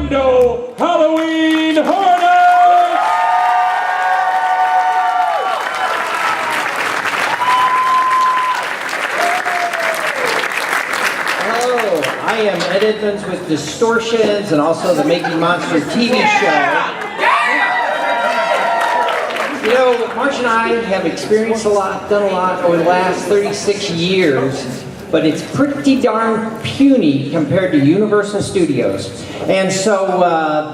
Orlando Halloween Hornets! Hello, I am Ed Edmonds with Distortions and also the Making Monster TV show. You know, Marsh and I have experienced a lot, done a lot over the last 36 years, but it's pretty darn puny compared to Universal Studios. And so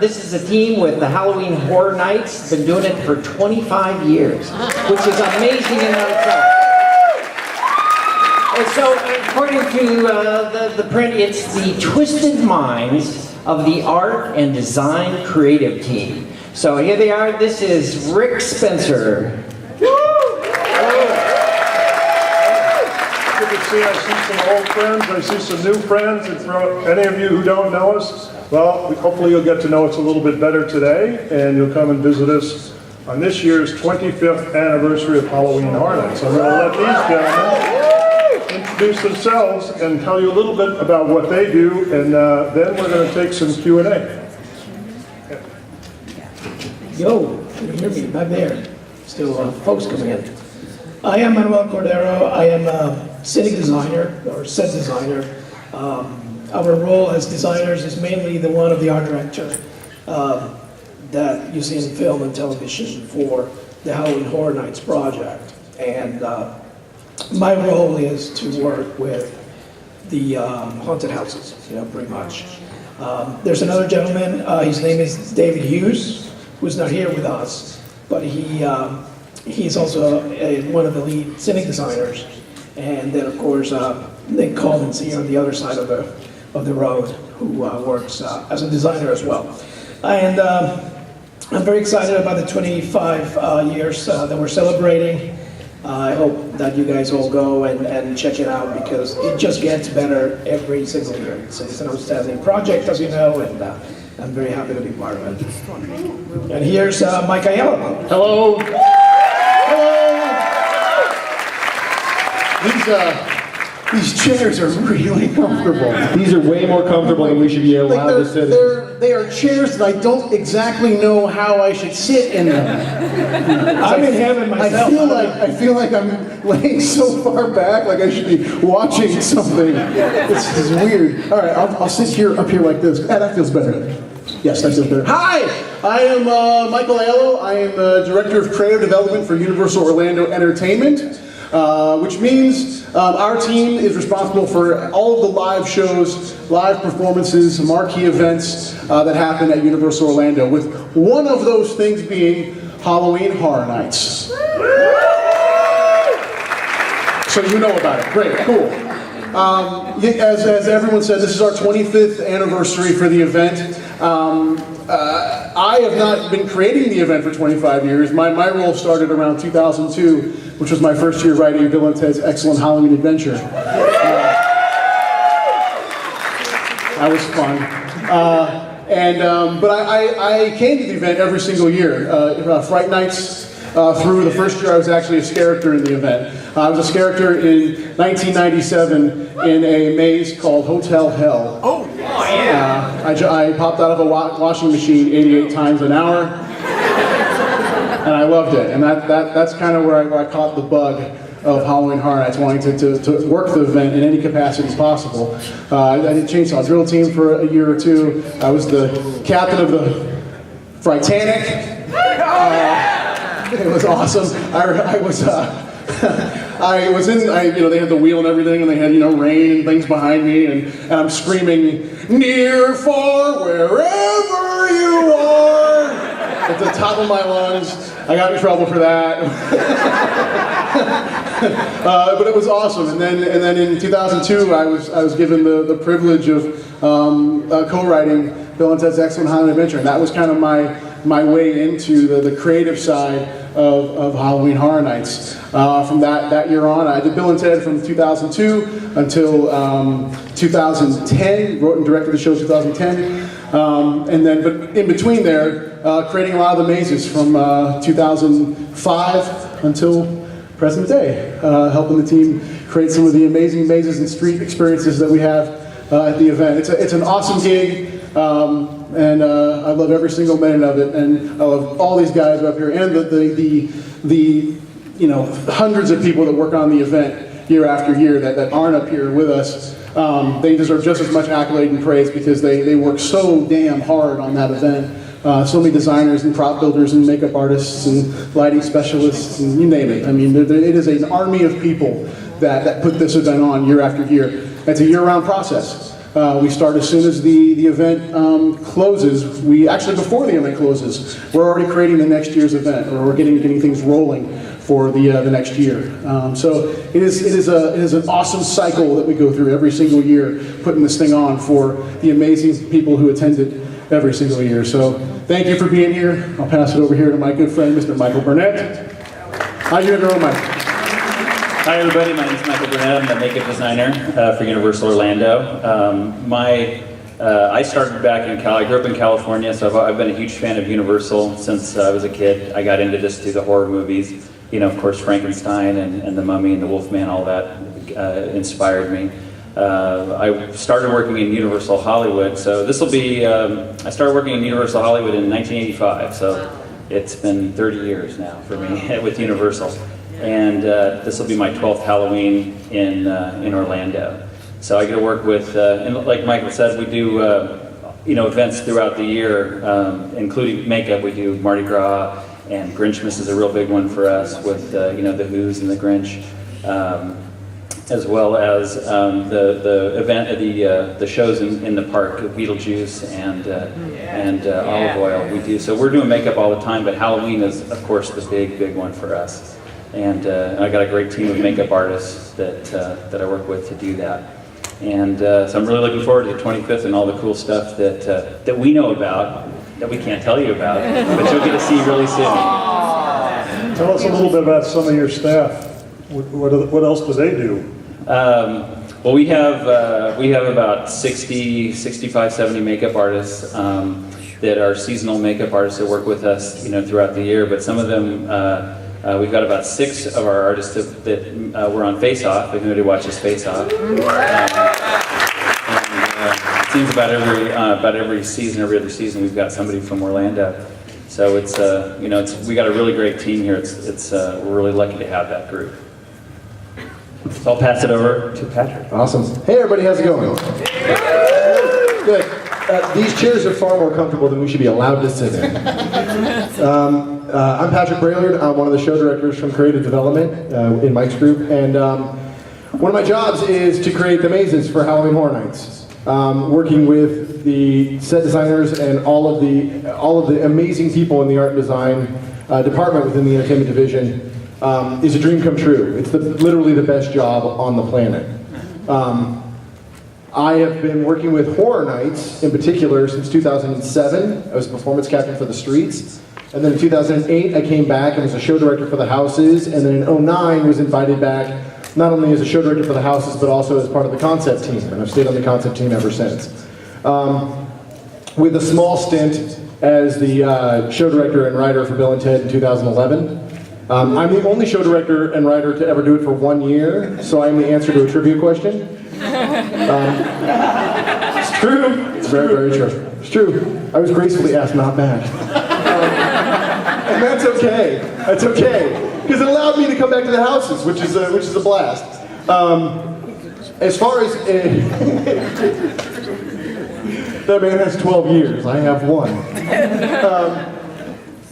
this is a team with the Halloween Horror Nights, been doing it for 25 years, which is amazing in and of itself. And so, according to the print, it's the twisted minds of the art and design creative team. So here they are. This is Rick Spencer. Good to see. I see some old friends. I see some new friends. And for any of you who don't know us, well, hopefully you'll get to know us a little bit better today, and you'll come and visit us on this year's 25th anniversary of Halloween Horror Nights. So I'm going to let these gentlemen introduce themselves and tell you a little bit about what they do, and then we're going to take some Q&A. Yo, can you hear me? Back there. Still folks coming in. I am Manuel Cordero. I am a scenic designer, or set designer. Our role as designers is mainly the one of the art director that you see in film and television for the Halloween Horror Nights project. And my role is to work with the haunted houses, pretty much. There's another gentleman, his name is David Hughes, who's not here with us, but he's also one of the lead scenic designers. And then, of course, Nick Collins here on the other side of the road, who works as a designer as well. And I'm very excited about the 25 years that we're celebrating. I hope that you guys all go and check it out, because it just gets better every single year. It's an outstanding project, as you know, and I'm very happy to be part of it. And here's Mike Ayala. Hello. These chairs are really comfortable. These are way more comfortable than we should be allowed to sit in. They are chairs that I don't exactly know how I should sit in them. I'm in heaven myself. I feel like I'm laying so far back, like I should be watching something. It's weird. All right, I'll sit up here like this. That feels better. Yes, that feels better. Hi, I am Michael Aiello. I am Director of Creative Development for Universal Orlando Entertainment, which means our team is responsible for all of the live shows, live performances, marquee events that happen at Universal Orlando, with one of those things being Halloween Horror Nights. So you know about it. Great, cool. As everyone said, this is our 25th anniversary for the event. I have not been creating the event for 25 years. My role started around 2002, which was my first year writing Bill and Ted's Excellent Halloween Adventure. That was fun. But I came to the event every single year. Fright Nights, through the first year I was actually a character in the event. I was a character in 1997 in a maze called Hotel Hell. Oh, yeah! I popped out of a washing machine 88 times an hour, and I loved it. And that's kind of where I caught the bug of Halloween Horror Nights, wanting to work the event in any capacity as possible. I did Chainsaw Drill Team for a year or two. I was the captain of the Frightanic. It was awesome. I was in, they had the wheel and everything, and they had, rain and things behind me, and I'm screaming, "Near, far, wherever you are," at the top of my lungs. I got in trouble for that. But it was awesome. And then in 2002, I was given the privilege of co-writing Bill and Ted's Excellent Halloween Adventure, and that was kind of my way into the creative side of Halloween Horror Nights. From that year on, I did Bill and Ted from 2002 until 2010. Wrote and directed the show in 2010, but in between there, creating a lot of the mazes from 2005 until present day, helping the team create some of the amazing mazes and street experiences that we have at the event. It's an awesome gig. and I love every single minute of it, and I love all these guys up here, and the hundreds of people that work on the event year after year that aren't up here with us. They deserve just as much accolade and praise because they work so damn hard on that event. So many designers and prop builders and makeup artists and lighting specialists and you name it. I mean, it is an army of people that put this event on year after year. It's a year-round process. We start as soon as the event closes. Actually, before the event closes, we're already creating the next year's event, or we're getting things rolling for the next year. So it is an awesome cycle that we go through every single year, putting this thing on for the amazing people who attended every single year. So thank you for being here. I'll pass it over here to my good friend, Mr. Michael Burnett. How you doing, Mike? Hi everybody, my name is Michael Burnett. I'm the makeup designer for Universal Orlando. I started back in Cal. I grew up in California, so I've been a huge fan of Universal since I was a kid. I got into this through the horror movies. You know, of course, Frankenstein and The Mummy and The Wolfman, all that inspired me. I started working in Universal Hollywood, so this will be, I started working in Universal Hollywood in 1985, so it's been 30 years now for me with Universal. And this will be my 12th Halloween in Orlando. So I get to work with, and like Michael said, we do events throughout the year, including makeup. We do Mardi Gras, and Grinchmas is a real big one for us with the Who's and the Grinch, as well as the event, the shows in the park, Beetlejuice and Olive Oil. We do so. We're doing makeup all the time, but Halloween is, of course, the big one for us. And I got a great team of makeup artists that I work with to do that. And so I'm really looking forward to the 25th and all the cool stuff that we know about, that we can't tell you about, but you'll get to see really soon. Tell us a little bit about some of your staff. What else do they do? Well, we have about 60, 65, 70 makeup artists that are seasonal makeup artists that work with us, throughout the year. But some of them, we've got about 6 of our artists that were on Face Off. If anybody watches Face Off, it seems about every season, every other season, we've got somebody from Orlando. So it's we got a really great team here. We're really lucky to have that group. So I'll pass it over to Patrick. Awesome. Hey everybody, how's it going? Good. These chairs are far more comfortable than we should be allowed to sit in. I'm Patrick Braillard. I'm one of the show directors from Creative Development in Mike's group, and one of my jobs is to create the mazes for Halloween Horror Nights. Working with the set designers and all of the amazing people in the art and design department within the entertainment division is a dream come true. It's literally the best job on the planet. I have been working with Horror Nights in particular since 2007. I was a performance captain for the Streets. And then in 2008, I came back and was a show director for the Houses. And then in 2009, was invited back not only as a show director for the Houses, but also as part of the concept team. And I've stayed on the concept team ever since. With a small stint as the show director and writer for Bill and Ted in 2011. I'm the only show director and writer to ever do it for 1 year, so I'm the answer to a trivia question. It's true. It's very, very true. It's true. I was gracefully asked not back. And that's okay. That's okay. Because it allowed me to come back to the Houses, which is a blast. As far as... that man has 12 years. I have 1.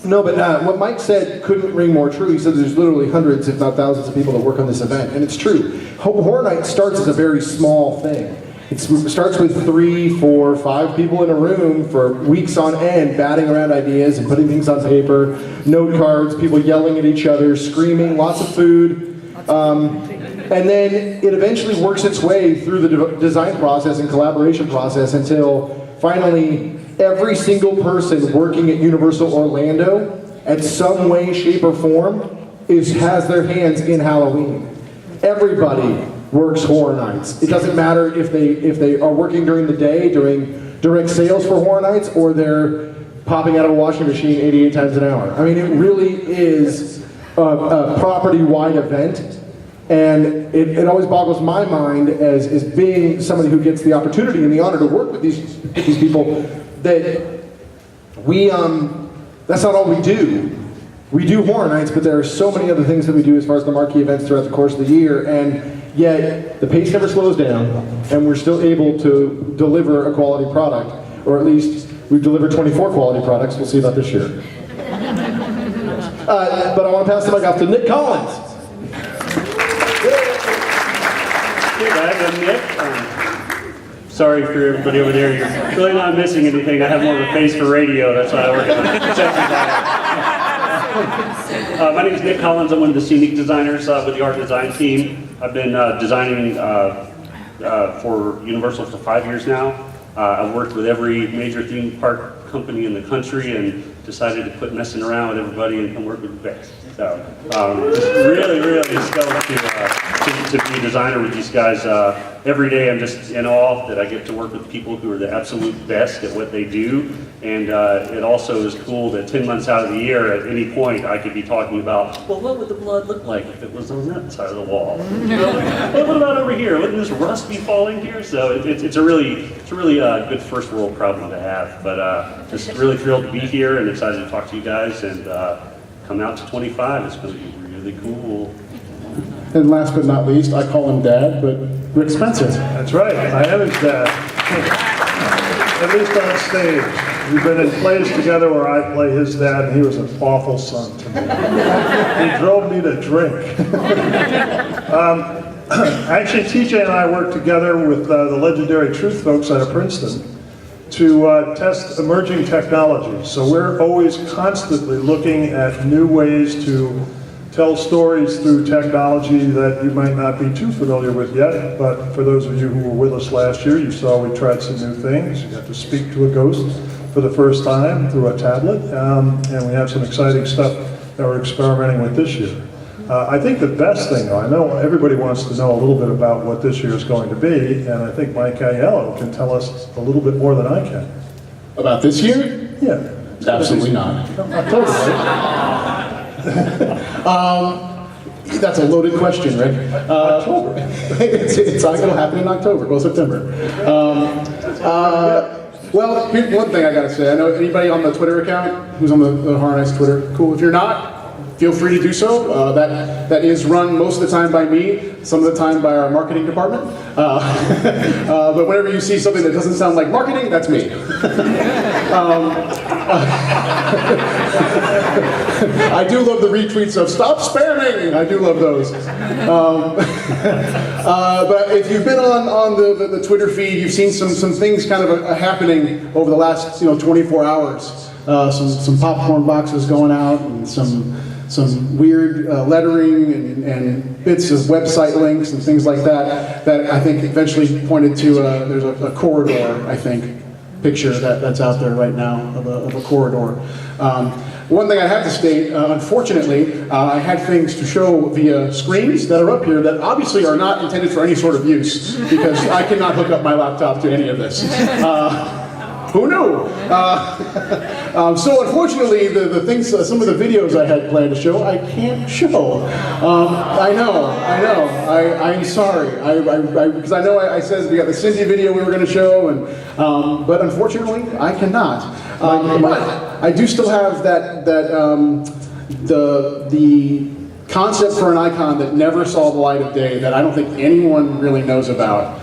No, but what Mike said couldn't ring more true. He said there's literally hundreds, if not thousands, of people that work on this event, and it's true. Horror Night starts as a very small thing. It starts with 3, 4, 5 people in a room for weeks on end, batting around ideas and putting things on paper, note cards, people yelling at each other, screaming, lots of food. And then it eventually works its way through the design process and collaboration process until finally every single person working at Universal Orlando, at some way, shape, or form, has their hands in Halloween. Everybody works Horror Nights. It doesn't matter if they are working during the day, doing direct sales for Horror Nights, or they're popping out of a washing machine 88 times an hour. I mean, it really is a property-wide event. And it always boggles my mind as being somebody who gets the opportunity and the honor to work with these people that that's not all we do. We do Horror Nights, but there are so many other things that we do as far as the marquee events throughout the course of the year, and yet the pace never slows down, and we're still able to deliver a quality product, or at least we've delivered 24 quality products. We'll see about this year. But I want to pass the mic off to Nick Collins. Hey guys, I'm Nick. Sorry for everybody over there. You're really not missing anything. I have more of a face for radio. That's why I work at the set design. My name is Nick Collins. I'm one of the scenic designers with the art design team. I've been designing for Universal for 5 years now. I've worked with every major theme park company in the country and decided to quit messing around with everybody and come work with the best. So just really, really stoked to be a designer with these guys. Every day I'm just in awe that I get to work with people who are the absolute best at what they do. And it also is cool that 10 months out of the year, at any point, I could be talking about, well, what would the blood look like if it was on that side of the wall? Well, what about over here? Wouldn't this rust be falling here? So it's a really good first world problem to have. But just really thrilled to be here and excited to talk to you guys and come out to 25. It's going to be really cool. And last but not least, I call him Dad, but Rick Spencer. That's right, I am his dad. At least on stage. We've been in plays together where I play his dad, and he was an awful son to me. He drove me to drink. Actually, TJ and I worked together with the legendary Truth folks out of Princeton to test emerging technologies. So we're always constantly looking at new ways to tell stories through technology that you might not be too familiar with yet, but for those of you who were with us last year, you saw we tried some new things. You got to speak to a ghost for the first time through a tablet, and we have some exciting stuff that we're experimenting with this year. I think the best thing, though, I know everybody wants to know a little bit about what this year is going to be, and I think Mike Aiello can tell us a little bit more than I can. About this year? Yeah. Absolutely not. October, right? That's a loaded question, Rick. October. It's going to happen in October, well, September. Well, here's one thing I got to say. I know anybody on the Twitter account who's on the Horror Nights Twitter, cool. If you're not, feel free to do so. That is run most of the time by me, some of the time by our marketing department. But whenever you see something that doesn't sound like marketing, that's me. I do love the retweets of "Stop spamming." I do love those. But if you've been on the Twitter feed, you've seen some things kind of happening over the last 24 hours. Some popcorn boxes going out and some weird lettering and bits of website links and things like that I think eventually pointed to there's a corridor, I think, picture that's out there right now of a corridor. One thing I have to state, unfortunately, I had things to show via screens that are up here that obviously are not intended for any sort of use, because I cannot hook up my laptop to any of this. Who knew? So unfortunately, the things, some of the videos I had planned to show, I can't show. I know. I'm sorry. Because I know I said we got the Cindy video we were going to show, and but unfortunately, I cannot. But I do still have the concept for an icon that never saw the light of day that I don't think anyone really knows about.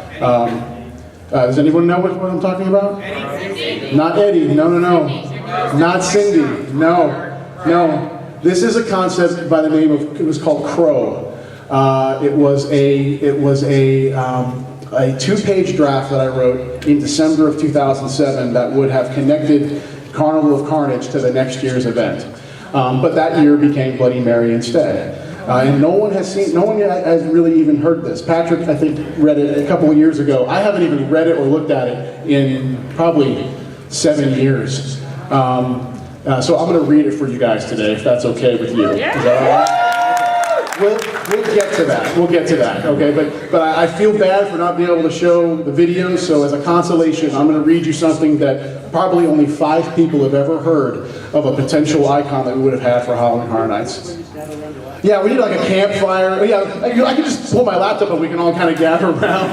Does anyone know what I'm talking about? Eddie. Not Eddie, no. Not Cindy, no. This is a concept by the name of, it was called Crow. It was a two-page draft that I wrote in December of 2007 that would have connected Carnival of Carnage to the next year's event. But that year became Bloody Mary instead. And no one has really even heard this. Patrick, I think, read it a couple of years ago. I haven't even read it or looked at it in probably 7 years. So I'm going to read it for you guys today, if that's okay with you. We'll get to that. Okay? But I feel bad for not being able to show the videos, so as a consolation, I'm going to read you something that probably only 5 people have ever heard of a potential icon that we would have had for Halloween Horror Nights. Yeah, we need like a campfire. Yeah, I can just pull my laptop and we can all kind of gather around.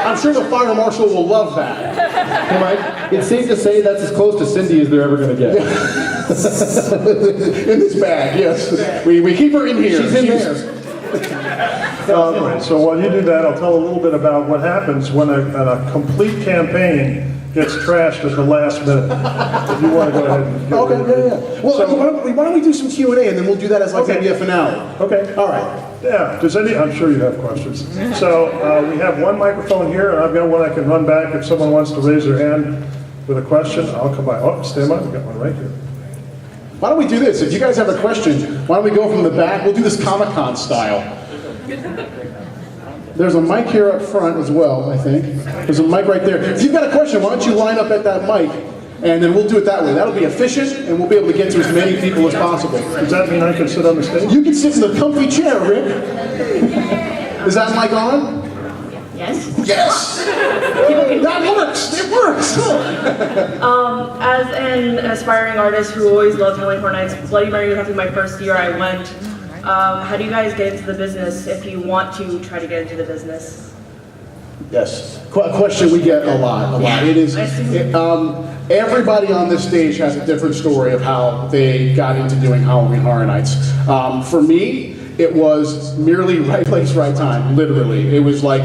I'm sure the fire marshal will love that. Hey, Mike, it's safe to say that's as close to Cindy as they're ever going to get. In this bag, yes. We keep her in here. She's in there. Anyway, so while you do that, I'll tell a little bit about what happens when a complete campaign gets trashed at the last minute. If you want to go ahead and go. Okay, yeah. Well, why don't we do some Q&A and then we'll do that as like maybe a finale. Okay. All right. Yeah, I'm sure you have questions. So we have one microphone here, and I've got one I can run back if someone wants to raise their hand with a question. I'll come by. Oh, stand by. We've got one right here. Why don't we do this? If you guys have a question, why don't we go from the back? We'll do this Comic-Con style. There's a mic here up front as well, I think. There's a mic right there. If you've got a question, why don't you line up at that mic, and then we'll do it that way. That'll be efficient, and we'll be able to get to as many people as possible. Does that mean I can sit on the stage? You can sit in the comfy chair, Rick. Is that mic on? Yes. Yes! That works! It works! As an aspiring artist who always loved telling Horror Nights, Bloody Mary would have to be my first year I went. How do you guys get into the business if you want to try to get into the business? Yes. A question we get a lot. It is, everybody on this stage has a different story of how they got into doing Halloween Horror Nights. For me, it was merely right place, right time, literally. It was like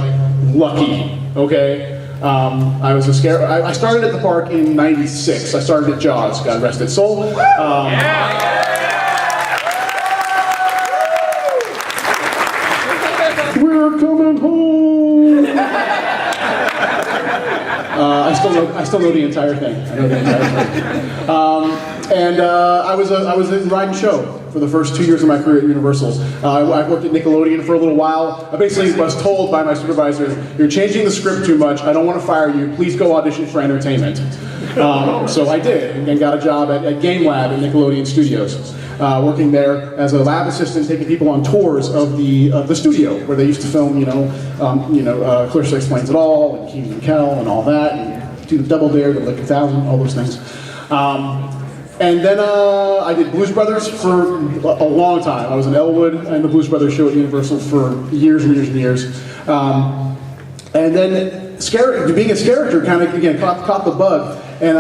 lucky, okay? I was a scare. I started at the park in '96. I started at Jaws, God rest its soul. We're coming home. I still know the entire thing. I know the entire thing. I was in Ride and Show for the first 2 years of my career at Universal. I worked at Nickelodeon for a little while. I basically was told by my supervisor, "You're changing the script too much. I don't want to fire you. Please go audition for entertainment." So I did, and got a job at Game Lab at Nickelodeon Studios. Working there as a lab assistant, taking people on tours of the studio where they used to film, Clarissa Explains It All, and Kenan and Kel, and all that, and do the Double Dare, the Lick 1000, all those things. And then I did Blues Brothers for a long time. I was in Elwood and the Blues Brothers show at Universal for years and years and years. And then being a scare actor kind of, again, caught the bug. And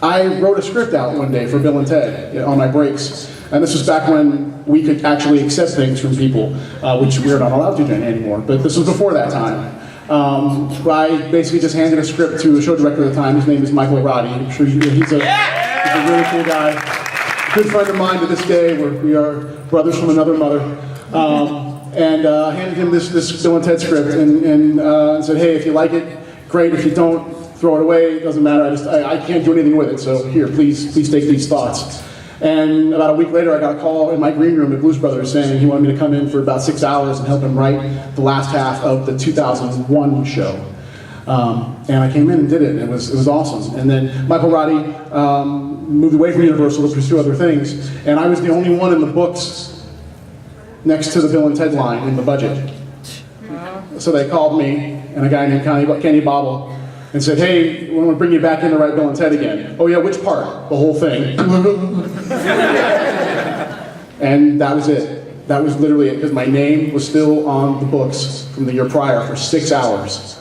I wrote a script out one day for Bill and Ted on my breaks. And this was back when we could actually accept things from people, which we're not allowed to do anymore. But this was before that time. I basically just handed a script to a show director at the time. His name is Michael Roddy. I'm sure he's a really cool guy. Good friend of mine to this day. We are brothers from another mother. Handed him this Bill and Ted script and said, "Hey, if you like it, great. If you don't, throw it away. It doesn't matter. I can't do anything with it. So here, please take these thoughts." And about a week later, I got a call in my green room at Blues Brothers saying he wanted me to come in for about 6 hours and help him write the last half of the 2001 show. And I came in and did it. And it was awesome. And then Michael Roddy moved away from Universal to pursue other things. And I was the only one in the books next to the Bill and Ted line in the budget. So they called me and a guy named Kenny Bobble and said, "Hey, we want to bring you back in to write Bill and Ted again." "Oh yeah, which part?" "The whole thing." And that was it. That was literally it, because my name was still on the books from the year prior for 6 hours.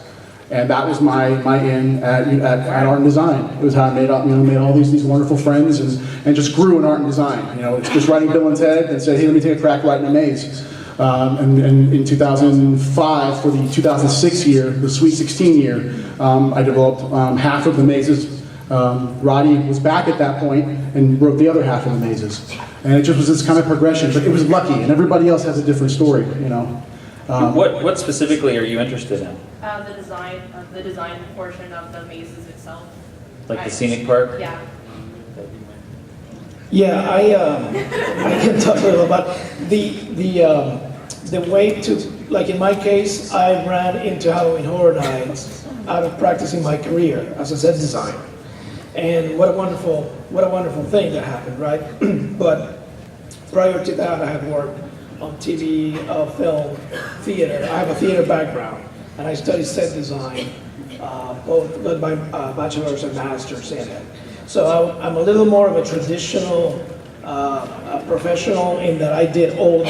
And that was my in at art and design. It was how I made all these wonderful friends and just grew in art and design. It's just writing Bill and Ted and said, "Hey, let me take a crack writing a maze." And in 2005, for the 2006 year, the Sweet 16 year, I developed half of the mazes. Roddy was back at that point and wrote the other half of the mazes. And it just was this kind of progression, but it was lucky, and everybody else has a different story, What specifically are you interested in? The design portion of the mazes itself. Like the scenic part? Yeah. Yeah, I can talk a little about the way to, like in my case, I ran into Halloween Horror Nights out of practicing my career as a set designer. And what a wonderful thing that happened, right? But prior to that, I had worked on TV, film, theater. I have a theater background, and I studied set design, both got my bachelor's and master's in it. So I'm a little more of a traditional a professional in that I did all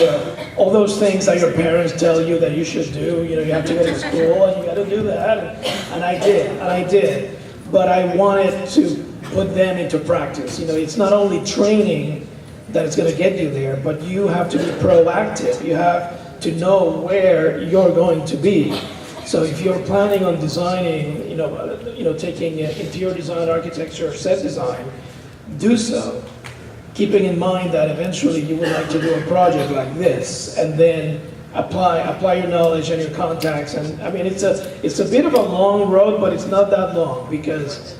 those things that your parents tell you that you should do. You know, you have to go to school and you got to do that, and I did. But I wanted to put them into practice. You know, it's not only training that it's going to get you there, but you have to be proactive. You have to know where you're going to be. So if you're planning on designing, taking interior design, architecture, set design, do so, keeping in mind that eventually you would like to do a project like this, and then apply your knowledge and your contacts. And I mean, it's a bit of a long road, but it's not that long because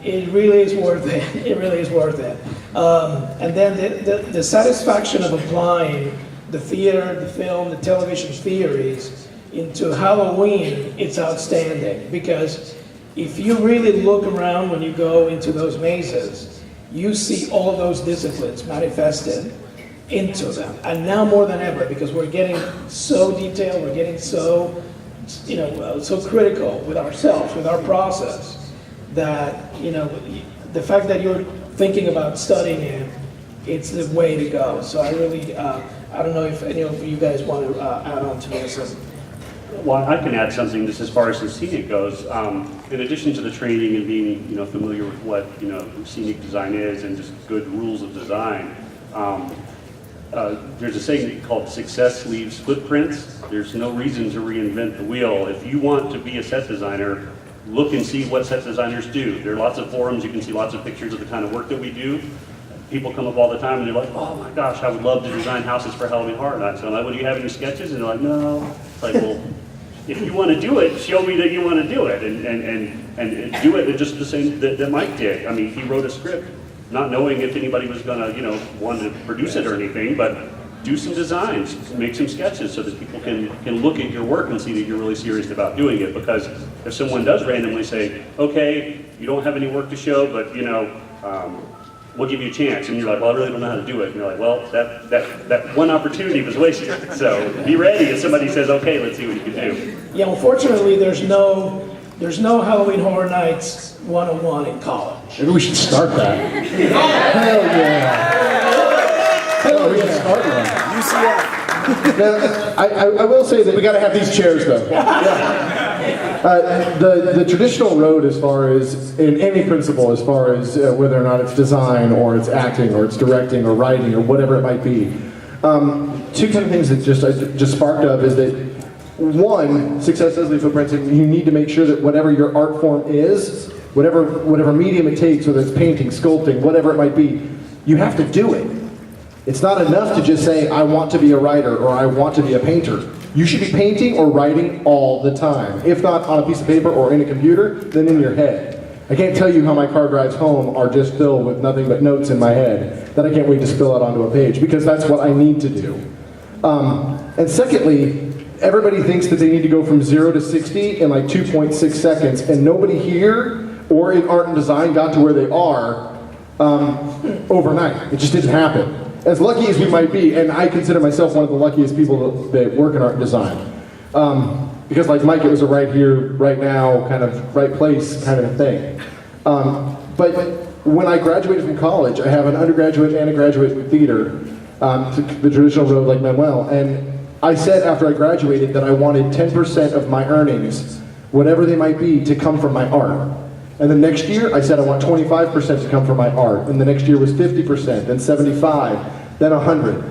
it really is worth it. It really is worth it. And then the satisfaction of applying the theater, the film, the television theories into Halloween, it's outstanding, because if you really look around when you go into those mazes, you see all of those disciplines manifested into them. And now more than ever, because we're getting so detailed, we're getting so, so critical with ourselves, with our process, that, the fact that you're thinking about studying it, it's the way to go. So I really, I don't know if any of you guys want to add on to this. Well, I can add something just as far as the scenic goes. In addition to the training and being, familiar with what, scenic design is and just good rules of design, there's a saying called success leaves footprints. There's no reason to reinvent the wheel. If you want to be a set designer, look and see what set designers do. There are lots of forums, you can see lots of pictures of the kind of work that we do. People come up all the time and they're like, oh my gosh, I would love to design houses for Halloween Horror Nights. So I'm like, well, do you have any sketches? And they're like, no. It's like, well, if you want to do it, show me that you want to do it, and do it just the same that Mike did. I mean, he wrote a script, not knowing if anybody was going to, want to produce it or anything, but do some designs, make some sketches so that people can look at your work and see that you're really serious about doing it. Because if someone does randomly say, okay, you don't have any work to show, but we'll give you a chance, and you're like, well, I really don't know how to do it. And you're like, well, that one opportunity was wasted. So be ready if somebody says, okay, let's see what you can do. Yeah, unfortunately, there's no Halloween Horror Nights 101 in college. Maybe we should start that. Hell yeah. Hell, we should start one. UCF. Now, I will say that we got to have these chairs, though. The traditional road, as far as in any principle, as far as whether or not it's design or it's acting or it's directing or writing or whatever it might be, two kind of things that just sparked up is that, one, success does leave footprints, and you need to make sure that whatever your art form is, whatever medium it takes, whether it's painting, sculpting, whatever it might be, you have to do it. It's not enough to just say, I want to be a writer or I want to be a painter. You should be painting or writing all the time. If not on a piece of paper or in a computer, then in your head. I can't tell you how my car drives home are just filled with nothing but notes in my head that I can't wait to spill out onto a page, because that's what I need to do. And secondly, everybody thinks that they need to go from 0 to 60 in like 2.6 seconds, and nobody here or in art and design got to where they are overnight. It just didn't happen. As lucky as we might be, and I consider myself one of the luckiest people that work in art and design. Because like Mike, it was a right here, right now, kind of right place kind of thing. But when I graduated from college, I have an undergraduate and a graduate in theater, the traditional road like Manuel, and I said after I graduated that I wanted 10% of my earnings, whatever they might be, to come from my art. And the next year, I said I want 25% to come from my art. And the next year was 50%, then 75, then 100.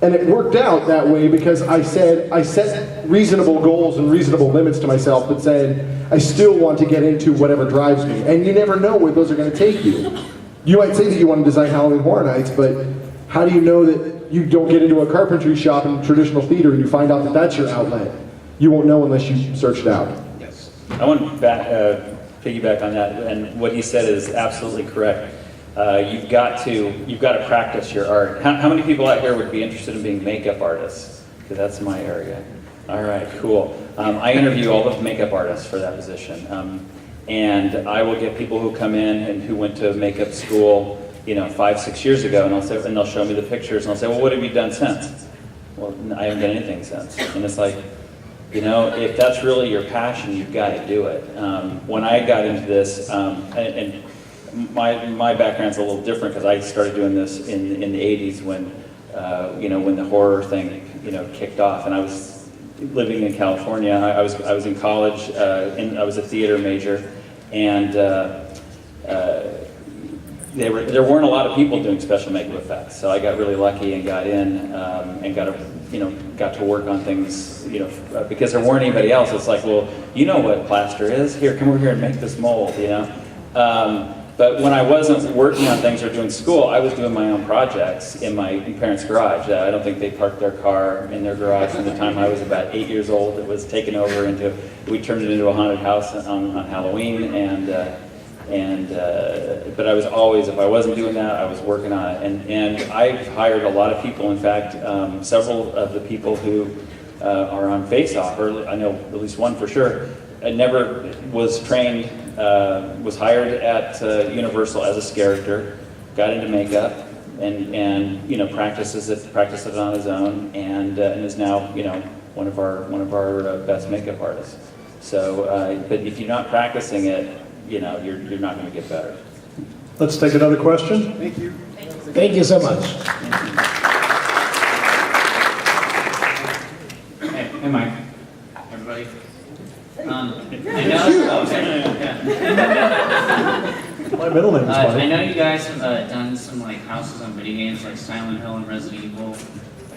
And it worked out that way because I set reasonable goals and reasonable limits to myself, but said, I still want to get into whatever drives me. And you never know where those are going to take you. You might say that you want to design Halloween Horror Nights, but how do you know that you don't get into a carpentry shop in traditional theater and you find out that that's your outlet? You won't know unless you search it out. Yes. I want to piggyback on that, and what he said is absolutely correct. You've got to practice your art. How many people out here would be interested in being makeup artists? Because that's my area. All right, cool. I interview all the makeup artists for that position, and I will get people who come in and who went to makeup school, 5-6 years ago, and they'll show me the pictures, and I'll say, well, what have you done since? Well, I haven't done anything since. And it's like, if that's really your passion, you've got to do it. When I got into this, and my background's a little different because I started doing this in the 80s when, when the horror thing, kicked off, and I was living in California. I was in college, and I was a theater major, and there weren't a lot of people doing special makeup effects, so I got really lucky and got in, and got to work on things, because there weren't anybody else. It's like, well, you know what plaster is? Here, come over here and make this mold, But when I wasn't working on things or doing school, I was doing my own projects in my parents' garage. I don't think they parked their car in their garage from the time I was about 8 years old. It was taken over we turned it into a haunted house on Halloween, but I was always, if I wasn't doing that, I was working on it. And I've hired a lot of people. In fact, several of the people who are on Face Off, or I know at least one for sure, never was trained, was hired at Universal as a character, got into makeup, and practices it on his own, and is now one of our best makeup artists. So, but if you're not practicing it, you're not going to get better. Let's take another question. Thank you. Thank you so much. Hey, Mike. Everybody. My middle name is Mike. I know you guys have done some houses on video games like Silent Hill and Resident Evil,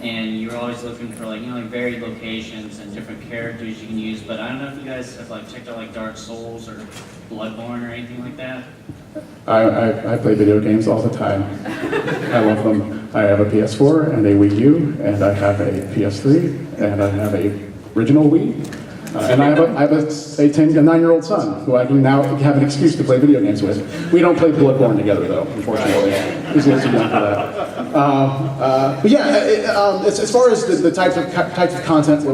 and you're always looking for varied locations and different characters you can use. But I don't know if you guys have checked out Dark Souls or Bloodborne or anything like that. I play video games all the time. I love them. I have a PS4 and a Wii U, and I have a PS3, and I have a original Wii. And I have a 9-year-old son who I can now have an excuse to play video games with. We don't play Bloodborne together, though, unfortunately. He's a little too young for that. But yeah, as far as the types of content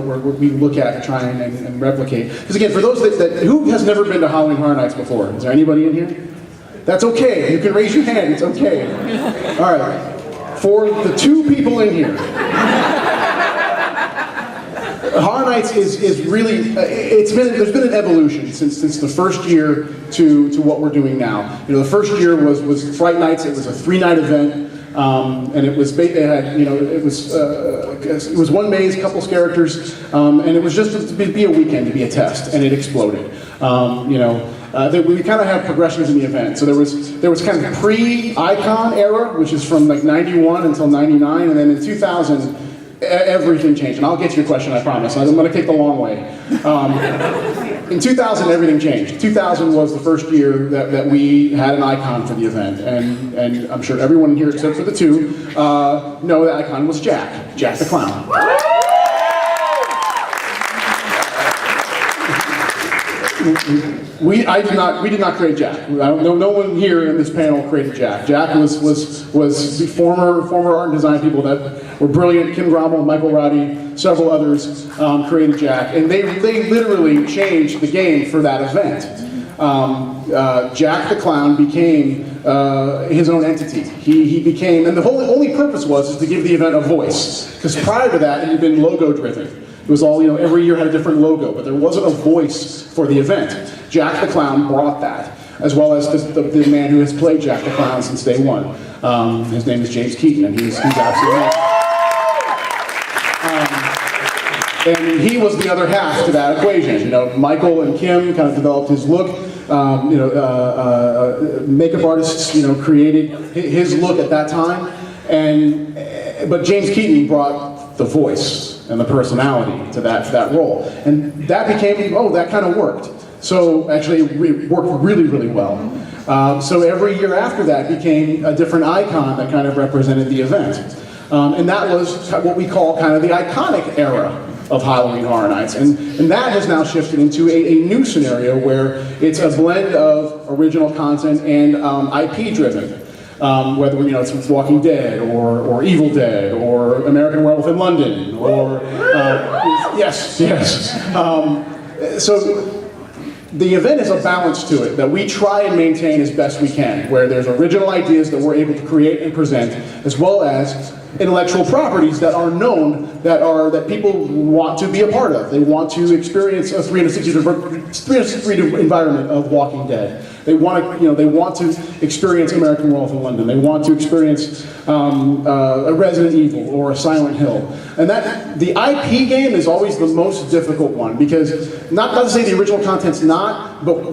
we look at and try and replicate. Because again, for those who has never been to Halloween Horror Nights before? Is there anybody in here? That's okay. You can raise your hand. It's okay. All right. For the 2 people in here. Horror Nights is really, there's been an evolution since the first year to what we're doing now. The first year was Fright Nights. It was a 3-night event, and it was one maze, couple characters, and it was just to be a weekend, to be a test, and it exploded. We kind of have progressions in the event. So there was kind of pre-Icon era, which is from 91 until 99, and then in 2000. Everything changed, and I'll get to your question, I promise. I'm going to take the long way. In 2000, everything changed. 2000 was the first year that we had an icon for the event, and I'm sure everyone here, except for the 2, know that icon was Jack the Clown. We did not create Jack. No one here in this panel created Jack. Jack was the former art and design people that were brilliant. Kim Grommel, Michael Roddy, several others created Jack, and they literally changed the game for that event. Jack the Clown became his own entity. He became, and the only purpose was to give the event a voice, because prior to that it had been logo driven. It was all, every year had a different logo, but there wasn't a voice for the event. Jack the Clown brought that, as well as the man who has played Jack the Clown since day one. His name is James Keaton, and he's absolutely and he was the other half to that equation. Michael and Kim kind of developed his look. Makeup artists, created his look at that time, but James Keaton brought the voice and the personality to that role. And that became, that kind of worked. So actually it worked really, really well. So every year after that became a different icon that kind of represented the event. And that was what we call kind of the iconic era of Halloween Horror Nights. And that has now shifted into a new scenario where it's a blend of original content and IP driven. Whether it's Walking Dead or Evil Dead or American Werewolf in London or yes. So the event has a balance to it that we try and maintain as best we can, where there's original ideas that we're able to create and present, as well as intellectual properties that are known, that people want to be a part of. They want to experience a 360 environment of Walking Dead. They want to, they want to experience American Werewolf in London. They want to experience a Resident Evil or a Silent Hill. And the IP game is always the most difficult one because, not to say the original content's not, but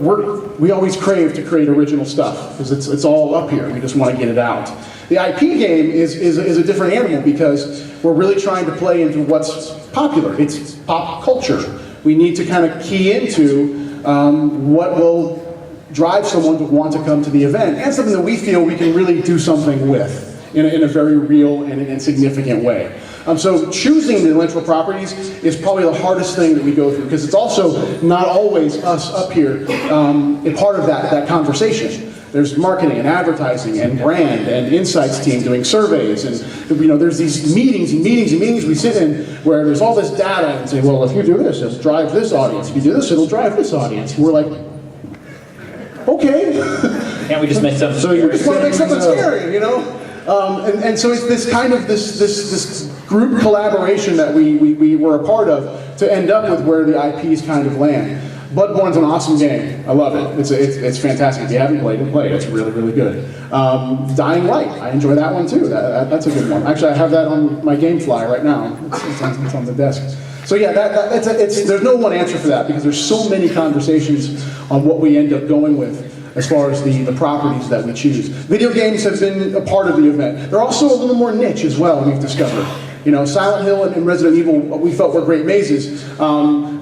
we always crave to create original stuff because it's all up here. We just want to get it out. The IP game is a different animal because we're really trying to play into what's popular. It's pop culture. We need to kind of key into what will drive someone to want to come to the event, and something that we feel we can really do something with in a very real and significant way. So choosing the intellectual properties is probably the hardest thing that we go through, because it's also not always us up here a part of that conversation. There's marketing and advertising and brand and insights team doing surveys, and there's these meetings and meetings and meetings we sit in where there's all this data and say, well, if you do this, it'll drive this audience. If you do this, it'll drive this audience. And we're like, okay. Can't we just make something So you just want to make something scary, and so it's this kind of this group collaboration that we were a part of to end up with where the IPs kind of land. Bloodborne's an awesome game. I love it. It's fantastic. If you haven't played it, play it. It's really, really good. Dying Light. I enjoy that one too. That's a good one. Actually, I have that on my GameFly right now. It's on the desk. So yeah, there's no one answer for that because there's so many conversations on what we end up going with as far as the properties that we choose. Video games have been a part of the event. They're also a little more niche as well, we've discovered. Silent Hill and Resident Evil, we felt were great mazes.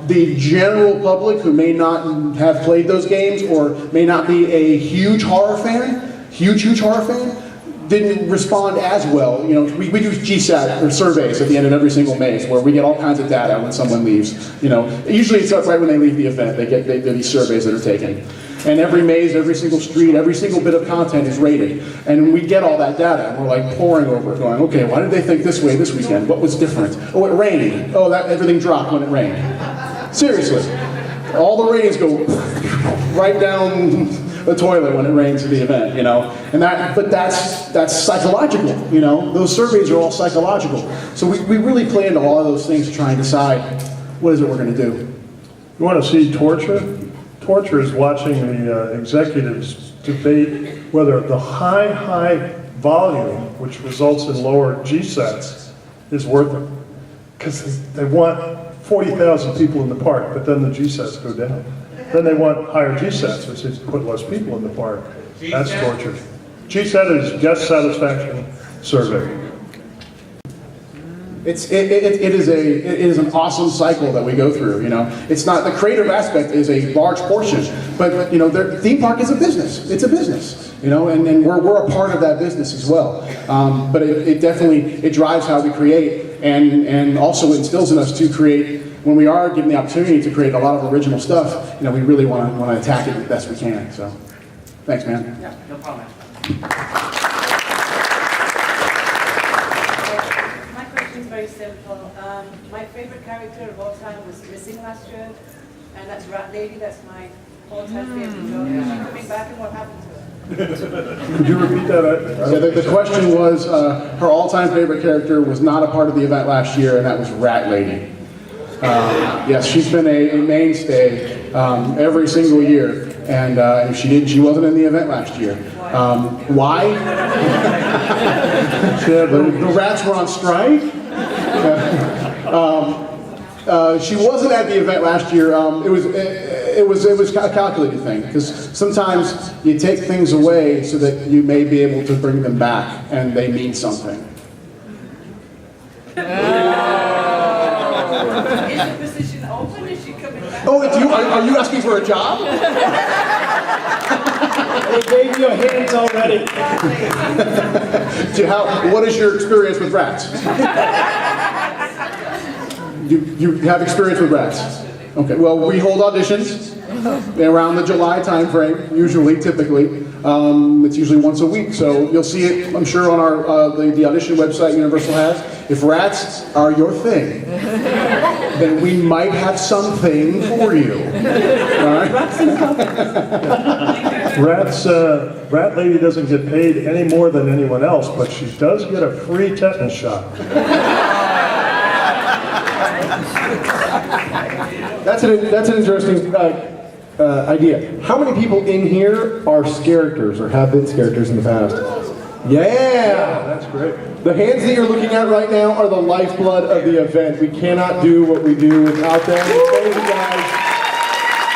The general public who may not have played those games or may not be a huge horror fan, huge horror fan, didn't respond as well. We do GSAT or surveys at the end of every single maze where we get all kinds of data when someone leaves. Usually it's right when they leave the event. There are these surveys that are taken. And every maze, every single street, every single bit of content is rated. And we get all that data, and we're like poring over it, going, okay, why did they think this way this weekend? What was different? Oh, it rained. Oh, everything dropped when it rained. Seriously. All the ratings go right down the toilet when it rains at the event, but that's psychological, Those surveys are all psychological. So we really play into all of those things to try and decide what is it we're going to do. You want to see torture? Torture is watching the executives debate whether the high volume, which results in lower GSATs, is worth it. Because they want 40,000 people in the park, but then the GSATs go down. Then they want higher GSATs, which is to put less people in the park. That's torture. GSAT is guest satisfaction survey. It is an awesome cycle that we go through. It's not, the creative aspect is a large portion, but their theme park is a business. It's a business, and we're a part of that business as well. But it definitely drives how we create, and also instills in us to create. When we are given the opportunity to create a lot of original stuff, we really want to attack it the best we can. So, thanks, man. Yeah, no problem. Very simple. My favorite character of all time was missing last year, and that's Rat Lady. That's my all-time favorite. Is she coming back, and what happened to her? Could you repeat that? Yeah, the question was, her all-time favorite character was not a part of the event last year, and that was Rat Lady. Yes, she's been a mainstay every single year, and she wasn't in the event last year. Why? The rats were on strike. She wasn't at the event last year. It was a calculated thing, because sometimes you take things away so that you may be able to bring them back, and they mean something. Is the position open? Is she coming back? Oh, are you asking for a job? They gave you a hint already. What is your experience with rats? You have experience with rats? Okay, well, we hold auditions around the July time frame, typically. It's usually once a week, so you'll see it, I'm sure, on our the audition website Universal has. If rats are your thing, then we might have something for you. All right? Rat Lady doesn't get paid any more than anyone else, but she does get a free tetanus shot. That's an interesting idea. How many people in here are characters or have been characters in the past? Yeah! That's great. The hands that you're looking at right now are the lifeblood of the event. We cannot do what we do without them. Thank you guys.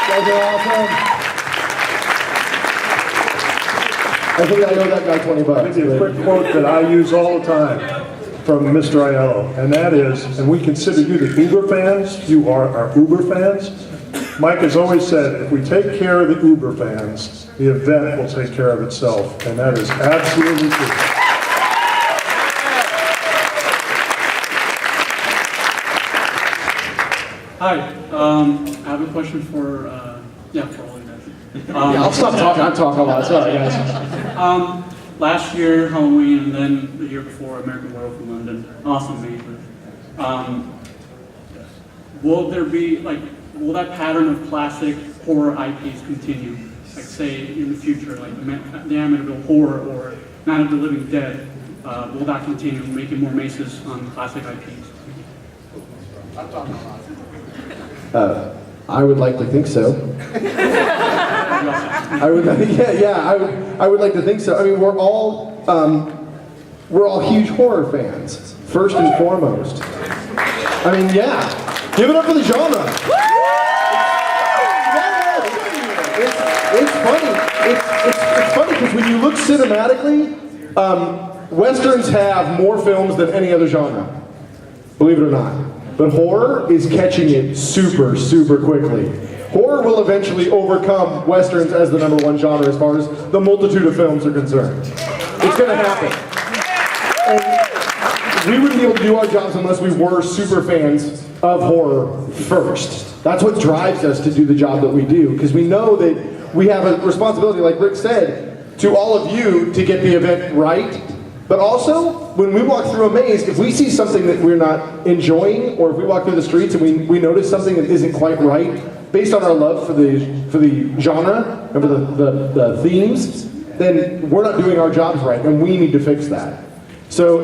You guys are awesome. I think I owe that guy $20. I'll give you a quick quote that I use all the time from Mr. Aiello, and that is, and we consider you the Uber fans, you are our Uber fans. Mike has always said, if we take care of the Uber fans, the event will take care of itself, and that is absolutely true. Hi, I have a question for all you guys. I'll stop talking. I'm talking a lot. Sorry, guys. Last year, Halloween, and then the year before, American Werewolf in London. Awesome, amazing. Will there be, will that pattern of classic horror IPs continue? Like, say, in the future, like the Amityville Horror or Night of the Living Dead, will that continue, making more maces on classic IPs? I'm talking a lot. I would like to think so. I would like to think so. I mean, we're all huge horror fans, first and foremost. I mean, yeah, give it up for the genre. It's funny. It's funny because when you look cinematically, westerns have more films than any other genre. Believe it or not. But horror is catching it super, super quickly. Horror will eventually overcome westerns as the #1 genre as far as the multitude of films are concerned. It's going to happen. And we wouldn't be able to do our jobs unless we were super fans of horror first. That's what drives us to do the job that we do, because we know that we have a responsibility, like Rick said, to all of you to get the event right. But also, when we walk through a maze, if we see something that we're not enjoying, or if we walk through the streets and we notice something that isn't quite right, based on our love for the genre and for the themes, then we're not doing our jobs right, and we need to fix that. So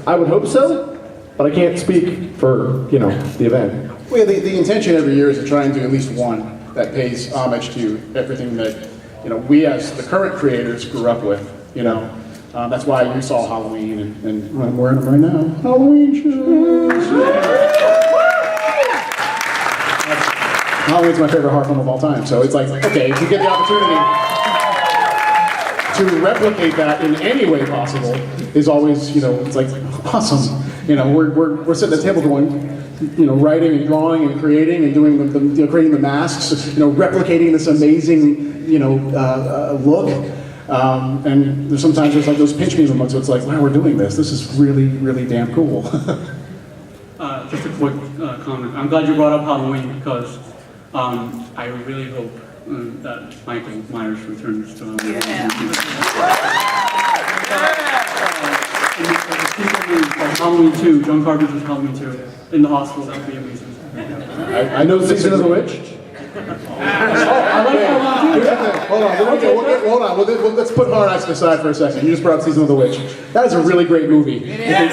I would hope so, but I can't speak for the event. Well, the intention every year is to try and do at least one that pays homage to everything that we as the current creators grew up with. That's why you saw Halloween, and I'm wearing them right now. Halloween shoes. Halloween's my favorite horror film of all time, so it's like, okay, if you get the opportunity to replicate that in any way possible, is always, it's like awesome. We're sitting at the table going, writing and drawing and creating and doing creating the masks, replicating this amazing, look. And sometimes there's like those pinch me moments, so it's like, wow, we're doing this. This is really, really damn cool. Just a quick comment. I'm glad you brought up Halloween because I really hope that Michael Myers returns to Halloween. Halloween 2, John Carpenter's Halloween 2, in the hospital, that would be amazing. I know the Season of the Witch. Hold on. Let's put Horror Nights aside for a second. You just brought up Season of the Witch. That is a really great movie. Here's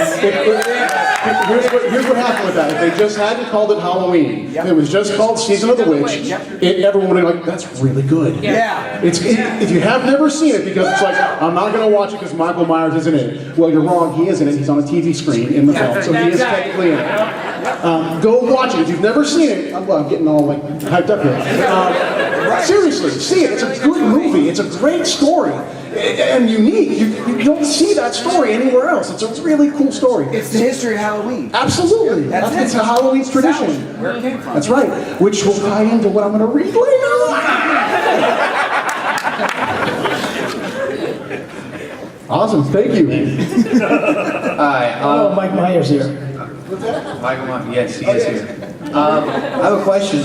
what happened with that. If they just hadn't called it Halloween, it was just called Season of the Witch, everyone would have been like, that's really good. Yeah. If you have never seen it, because it's like, I'm not going to watch it because Michael Myers isn't in it. Well, you're wrong. He is in it. He's on a TV screen in the film, so he is technically in it. Go watch it. If you've never seen it, I'm getting all hyped up here. Seriously, see it. It's a good movie. It's a great story and unique. You don't see that story anywhere else. It's a really cool story. It's the history of Halloween. Absolutely. It's a Halloween's tradition. Where it came from. That's right. Which will tie into what I'm going to read later. Awesome. Thank you. Hi. Mike Myers here. Michael, yes, he is here. I have a question.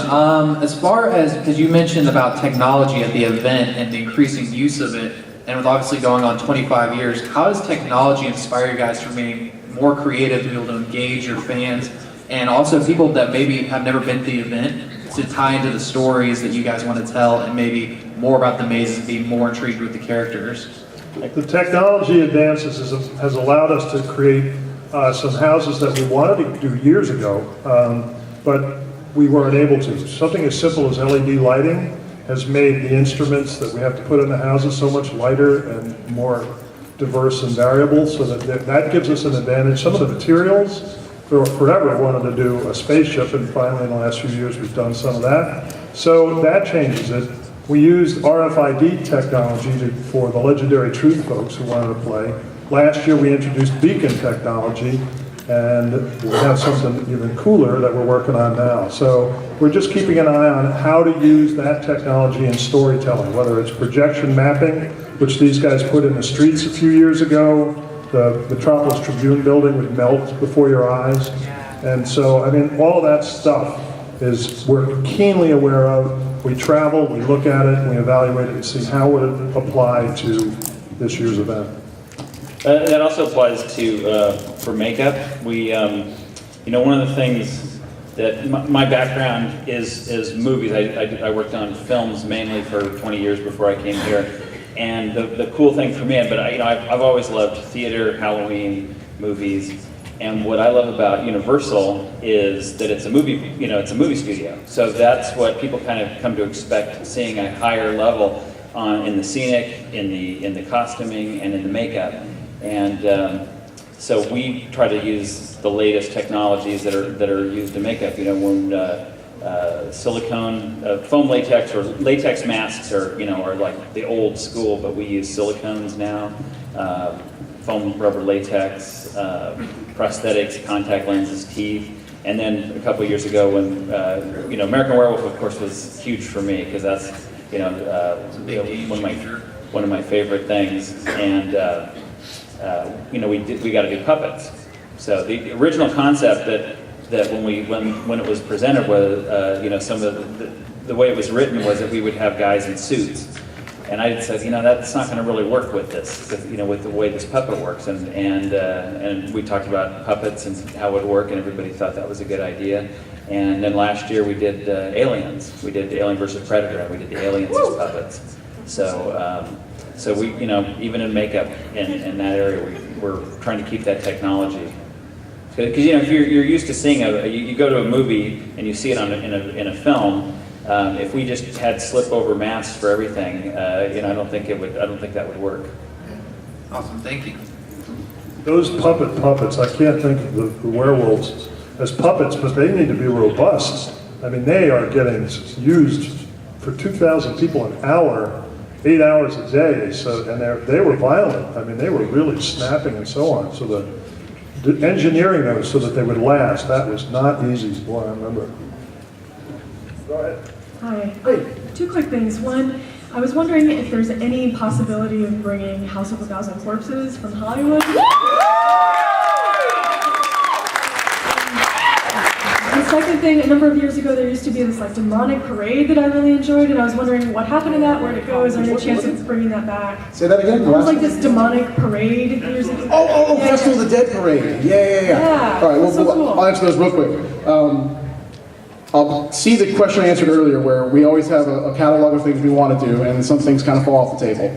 As far as, because you mentioned about technology at the event and the increasing use of it, and with obviously going on 25 years, how does technology inspire you guys to remain more creative, to be able to engage your fans, and also people that maybe have never been to the event, to tie into the stories that you guys want to tell, and maybe more about the mazes, be more intrigued with the characters? The technology advances has allowed us to create some houses that we wanted to do years ago, but we weren't able to. Something as simple as LED lighting has made the instruments that we have to put in the houses so much lighter and more diverse and variable, so that gives us an advantage. Some of the materials, forever wanted to do a spaceship, and finally in the last few years we've done some of that. So that changes it. We used RFID technology for the Legendary Truth folks who wanted to play. Last year we introduced beacon technology, and we have something even cooler that we're working on now. So we're just keeping an eye on how to use that technology in storytelling, whether it's projection mapping, which these guys put in the streets a few years ago. The Metropolis Tribune building would melt before your eyes. And so, I mean, all that stuff we're keenly aware of. We travel, we look at it, we evaluate it and see how would it apply to this year's event. That also applies to for makeup. We, you know, one of the things that my background is movies. I worked on films mainly for 20 years before I came here, and the cool thing for me, but I've always loved theater, Halloween, movies. And what I love about Universal is that it's a movie, it's a movie studio. So that's what people kind of come to expect, seeing a higher level in the scenic, in the costuming, and in the makeup. And so we try to use the latest technologies that are used in makeup. When silicone, foam latex or latex masks are like the old school, but we use silicones now. Foam rubber latex, prosthetics, contact lenses, teeth. And then a couple of years ago when, American Werewolf, of course, was huge for me, because that's, one of my favorite things. And, we got to do puppets. So the original concept that when it was presented was, some of the way it was written was that we would have guys in suits. And I said, that's not going to really work with this, with the way this puppet works. And we talked about puppets and how it would work, and everybody thought that was a good idea. And then last year we did Aliens. We did Alien vs. Predator, and we did the Aliens as puppets. So we, even in makeup in that area, we're trying to keep that technology. Because if you're used to seeing you go to a movie and you see it in a film. If we just had slip-over masks for everything, I don't think that would work. Awesome, thank you. Those puppets, I can't think of the werewolves as puppets, but they need to be robust. I mean, they are getting used for 2,000 people an hour, 8 hours a day. So, and they were violent. I mean, they were really snapping and so on. So the engineering those so that they would last, that was not easy. Boy, I remember. Go ahead. Hi. Two quick things. One, I was wondering if there's any possibility of bringing House of a Thousand Corpses from Hollywood. The second thing, a number of years ago, there used to be this demonic parade that I really enjoyed, and I was wondering what happened to that, where'd it go? Is there any chance of bringing that back? Say that again? There was this demonic parade years ago. Oh, Festival of the Dead parade. Yeah. All right, well, cool. I'll answer those real quick. I'll see the question I answered earlier, where we always have a catalog of things we want to do, and some things kind of fall off the table.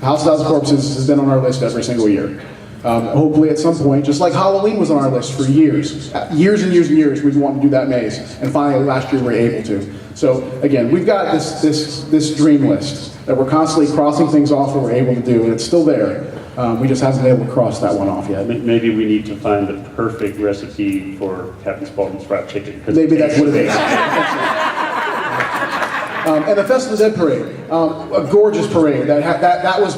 House of Thousand Corpses has been on our list every single year. Hopefully at some point, just like Halloween was on our list for years and years and years, we've wanted to do that maze, and finally last year we were able to. So again, we've got this dream list that we're constantly crossing things off that we're able to do, and it's still there. We just haven't been able to cross that one off yet. Maybe we need to find the perfect recipe for Captain Spaulding's fried chicken. Maybe that's what it is. And the Festival of the Dead parade, a gorgeous parade. That was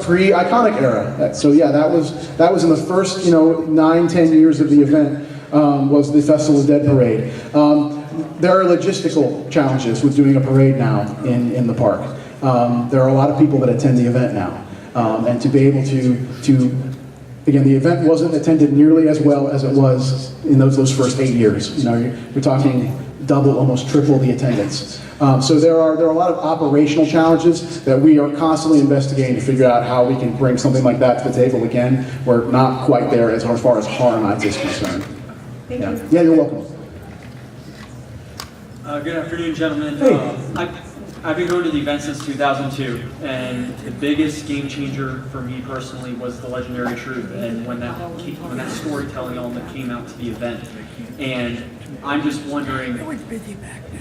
pre-iconic era. So yeah, that was in the first 9-10 years of the event. Was the Festival of the Dead parade. There are logistical challenges with doing a parade now in the park. There are a lot of people that attend the event now. And to be able to again, the event wasn't attended nearly as well as it was in those first 8 years. You're talking double, almost triple the attendance. So there are a lot of operational challenges that we are constantly investigating to figure out how we can bring something like that to the table again. We're not quite there as far as Horror Nights is concerned. Thank you. Yeah, you're welcome. Good afternoon, gentlemen. I've been going to the event since 2002, and the biggest game changer for me personally was the Legendary Truth, and when that storytelling element came out to the event. And I'm just wondering,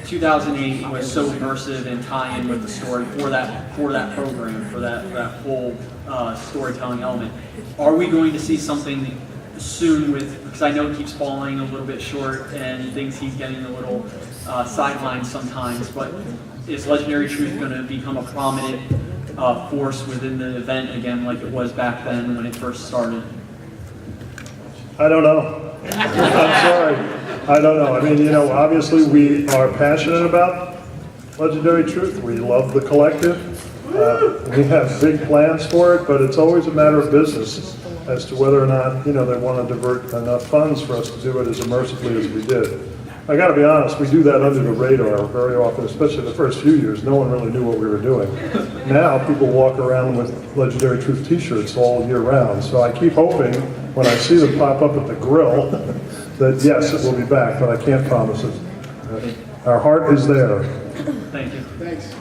2008 was so immersive and tie-in with the story for that program, for that whole storytelling element. Are we going to see something soon because I know it keeps falling a little bit short and things keep getting a little sidelined sometimes, but is Legendary Truth going to become a prominent force within the event again like it was back then when it first started? I don't know. I'm sorry. I don't know. I mean, obviously we are passionate about Legendary Truth. We love the collective. We have big plans for it, but it's always a matter of business as to whether or not, they want to divert enough funds for us to do it as immersively as we did. I got to be honest, we do that under the radar very often, especially the first few years. No one really knew what we were doing. Now people walk around with Legendary Truth t-shirts all year round. So I keep hoping when I see them pop up at the grill that yes, it will be back, but I can't promise it. Our heart is there. Thank you. Thanks.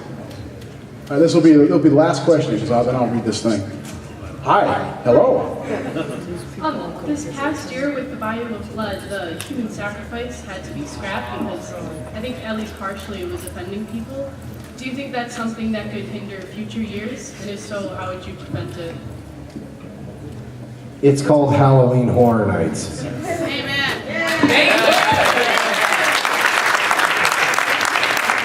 All right, it'll be the last question, then I'll read this thing. Hi, hello. This past year with the Bayou of Blood, the human sacrifice had to be scrapped because I think at least partially it was offending people. Do you think that's something that could hinder future years? And if so, how would you prevent it? It's called Halloween Horror Nights.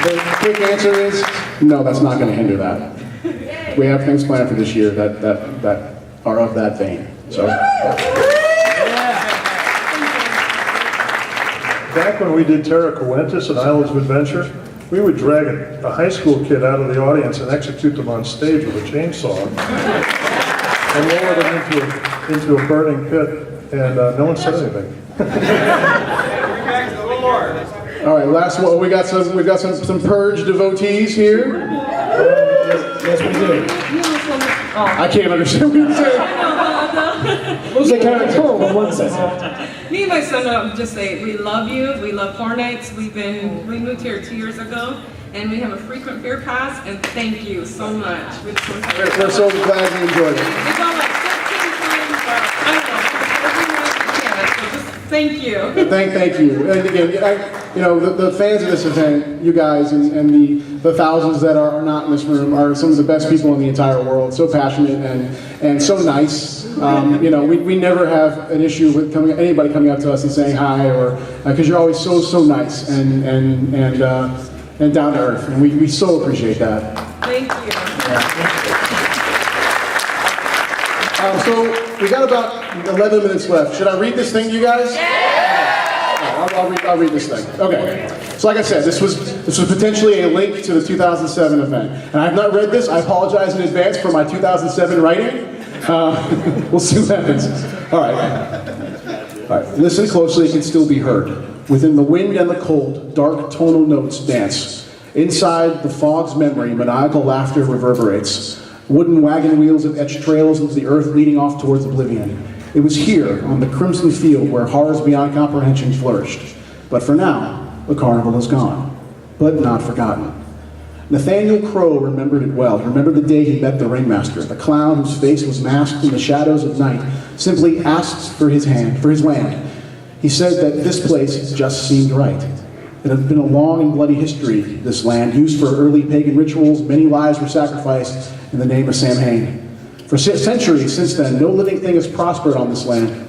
The quick answer is, no, that's not going to hinder that. We have things planned for this year that are of that vein. So. Back when we did Terra Coentus and Islands of Adventure, we would drag a high school kid out of the audience and execute them on stage with a chainsaw and lower them into a burning pit, and no one said anything. All right, last one. We got some Purge devotees here. Yes, we do. I can't understand what you're saying. Who's the character? One second. Me and my son just say, we love you, we love Horror Nights. We moved here 2 years ago, and we have a frequent beer pass, and thank you so much. We're so glad you enjoyed it. It's all like 15 times, I don't know, every night we can, so just thank you. Thank you. And again, the fans of this event, you guys, and the thousands that are not in this room are some of the best people in the entire world. So passionate and so nice. We never have an issue with anybody coming up to us and saying hi, or because you're always so nice and down to earth, and we so appreciate that. Thank you. So we got about 11 minutes left. Should I read this thing to you guys? I'll read this thing. Okay. So like I said, this was potentially a link to the 2007 event. And I have not read this. I apologize in advance for my 2007 writing. We'll see what happens. All right. Listen closely, it can still be heard. Within the wind and the cold, dark tonal notes dance. Inside the fog's memory, maniacal laughter reverberates. Wooden wagon wheels have etched trails into the earth leading off towards oblivion. It was here, on the crimson field, where horrors beyond comprehension flourished. But for now, the carnival is gone, but not forgotten. Nathaniel Crowe remembered it well. He remembered the day he met the ringmaster, the clown whose face was masked in the shadows of night, simply asked for his land. He said that this place just seemed right. It had been a long and bloody history, this land, used for early pagan rituals. Many lives were sacrificed in the name of Samhain. For centuries since then, no living thing has prospered on this land.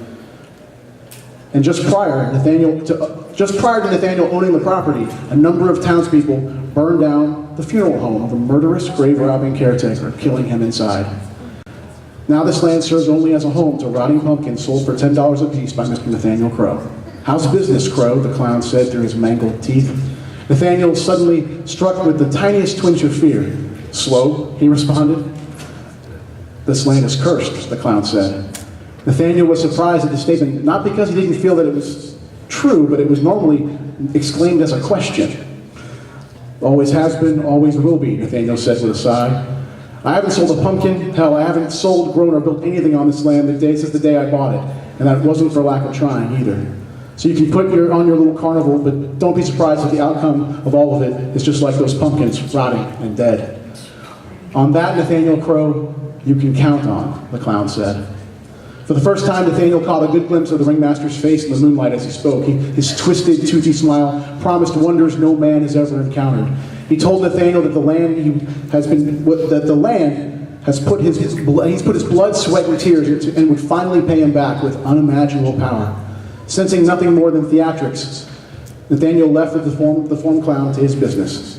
And just prior to Nathaniel owning the property, a number of townspeople burned down the funeral home of a murderous, grave-robbing caretaker, killing him inside. Now this land serves only as a home to rotting pumpkins sold for $10 a piece by Mr. Nathaniel Crowe. "How's business, Crowe?" the clown said through his mangled teeth. Nathaniel was suddenly struck with the tiniest twinge of fear. "Slow," he responded. "This land is cursed," the clown said. Nathaniel was surprised at the statement, not because he didn't feel that it was true, but it was normally exclaimed as a question. "Always has been, always will be," Nathaniel said with a sigh. "I haven't sold a pumpkin. Hell, I haven't sold, grown, or built anything on this land since the day I bought it. And that wasn't for lack of trying either. So you can put on your little carnival, but don't be surprised if the outcome of all of it is just like those pumpkins, rotting and dead. On that, Nathaniel Crow, you can count on, the clown said. For the first time, Nathaniel caught a good glimpse of the ringmaster's face in the moonlight as he spoke. His twisted, toothy smile promised wonders no man has ever encountered. He told Nathaniel that the land has put his blood, sweat, and tears into, and would finally pay him back with unimaginable power. Sensing nothing more than theatrics, Nathaniel left the deformed clown to his business.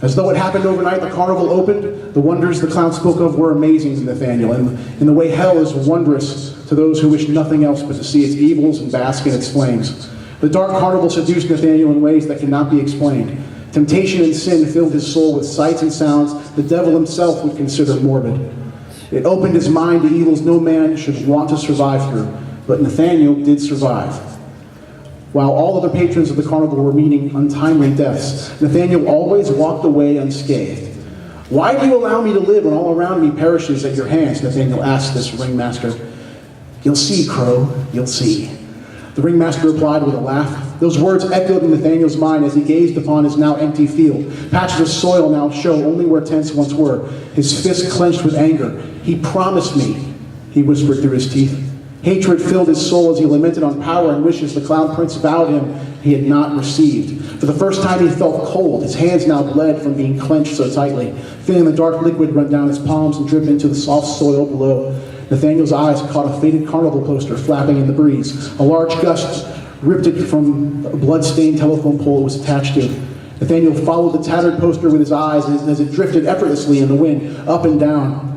As though it happened overnight, the carnival opened. The wonders the clown spoke of were amazing to Nathaniel, and in the way hell is wondrous to those who wish nothing else but to see its evils and bask in its flames. The dark carnival seduced Nathaniel in ways that cannot be explained. Temptation and sin filled his soul with sights and sounds the devil himself would consider morbid. It opened his mind to evils no man should want to survive through, but Nathaniel did survive. While all other patrons of the carnival were meeting untimely deaths, Nathaniel always walked away unscathed. "Why do you allow me to live when all around me perishes at your hands?" Nathaniel asked this ringmaster. "You'll see, Crow, you'll see." The ringmaster replied with a laugh. Those words echoed in Nathaniel's mind as he gazed upon his now empty field. Patches of soil now show only where tents once were. His fist clenched with anger. "He promised me," he whispered through his teeth. Hatred filled his soul as he lamented on power and wishes the clown prince vowed him he had not received. For the first time he felt cold. His hands now bled from being clenched so tightly, feeling the dark liquid run down his palms and drip into the soft soil below. Nathaniel's eyes caught a faded carnival poster flapping in the breeze. A large gust ripped it from a blood-stained telephone pole it was attached to. Nathaniel followed the tattered poster with his eyes as it drifted effortlessly in the wind, up and down,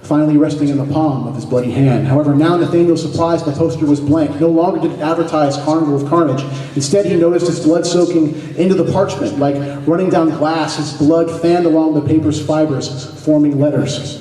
finally resting in the palm of his bloody hand. However, now Nathaniel surprised the poster was blank. No longer did it advertise Carnival of Carnage. Instead, he noticed his blood soaking into the parchment. Like running down glass, his blood fanned along the paper's fibers, forming letters.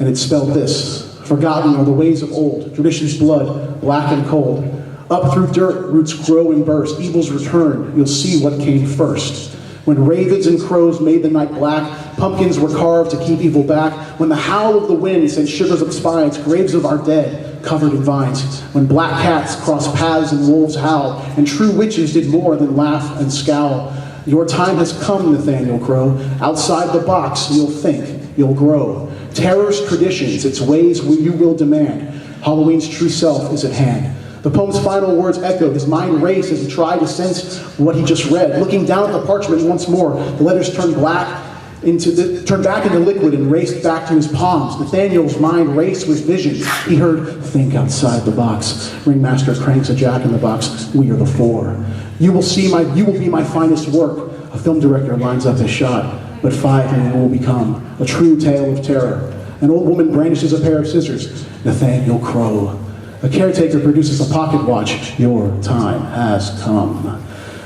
And it spelled this: "Forgotten are the ways of old, tradition's blood, black and cold. Up through dirt, roots grow and burst, evils return, you'll see what came first. When ravens and crows made the night black, pumpkins were carved to keep evil back. When the howl of the wind sent shivers up spines, graves of our dead covered in vines. When black cats crossed paths and wolves howled, and true witches did more than laugh and scowl. Your time has come, Nathaniel Crow. Outside the box, you'll think, you'll grow. Terror's traditions, its ways you will demand. Halloween's true self is at hand." The poem's final words echoed. His mind raced as he tried to sense what he just read. Looking down at the parchment once more, the letters turned back into liquid and raced back to his palms. Nathaniel's mind raced with visions. He heard, "Think outside the box. Ringmaster cranks a jack in the box. We are the four. You will be my finest work." A film director lines up his shot. But 5 men will become a true tale of terror. An old woman brandishes a pair of scissors. Nathaniel Crow. A caretaker produces a pocket watch. Your time has come.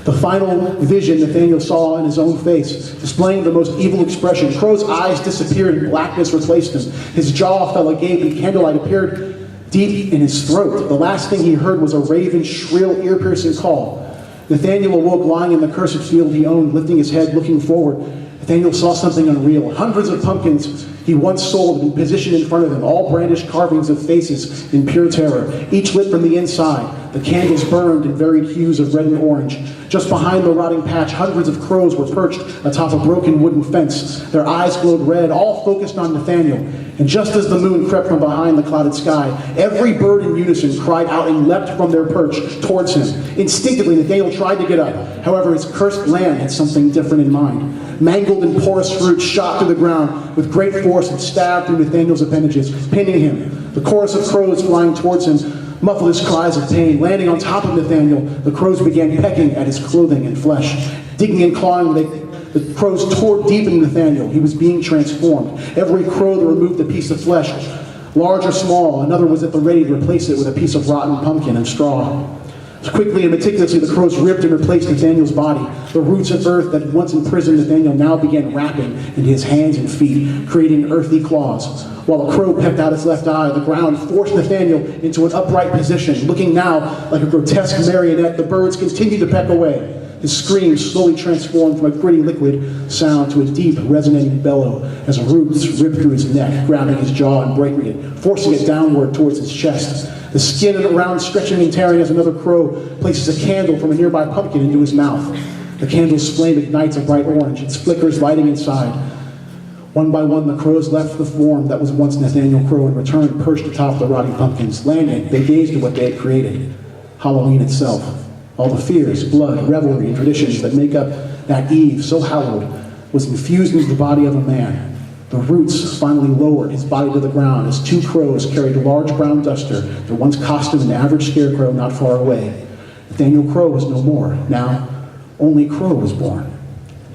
The final vision Nathaniel saw in his own face, displaying the most evil expression. Crow's eyes disappeared and blackness replaced them. His jaw fell agape and candlelight appeared deep in his throat. The last thing he heard was a raven's shrill, ear-piercing call. Nathaniel awoke lying in the cursed field he owned, lifting his head, looking forward. Nathaniel saw something unreal. Hundreds of pumpkins he once sold and positioned in front of him, all brandished carvings of faces in pure terror, each lit from the inside. The candles burned in varied hues of red and orange. Just behind the rotting patch, hundreds of crows were perched atop a broken wooden fence. Their eyes glowed red, all focused on Nathaniel. And just as the moon crept from behind the clouded sky, every bird in unison cried out and leapt from their perch towards him. Instinctively, Nathaniel tried to get up. However, his cursed land had something different in mind. Mangled and porous fruit shot through the ground with great force and stabbed through Nathaniel's appendages, pinning him. The chorus of crows flying towards him muffled his cries of pain. Landing on top of Nathaniel, the crows began pecking at his clothing and flesh. Digging and clawing, the crows tore deep into Nathaniel. He was being transformed. Every crow that removed a piece of flesh, large or small, another was at the ready to replace it with a piece of rotten pumpkin and straw. Quickly and meticulously, the crows ripped and replaced Nathaniel's body. The roots of earth that had once imprisoned Nathaniel now began wrapping into his hands and feet, creating earthy claws. While a crow pecked out his left eye, the ground forced Nathaniel into an upright position. Looking now like a grotesque marionette, the birds continued to peck away. His screams slowly transformed from a gritty liquid sound to a deep, resonating bellow as roots ripped through his neck, grabbing his jaw and breaking it, forcing it downward towards his chest. The skin around stretching and tearing as another crow places a candle from a nearby pumpkin into his mouth. The candle's flame ignites a bright orange, its flickers lighting inside. One by one, the crows left the form that was once Nathaniel Crow and returned perched atop the rotting pumpkins. Landing, they gazed at what they had created, Halloween itself. All the fears, blood, revelry, and traditions that make up that eve so hallowed was infused into the body of a man. The roots finally lowered his body to the ground as two crows carried a large brown duster, their once costumed an average scarecrow not far away. Nathaniel Crow was no more. Now, only Crow was born.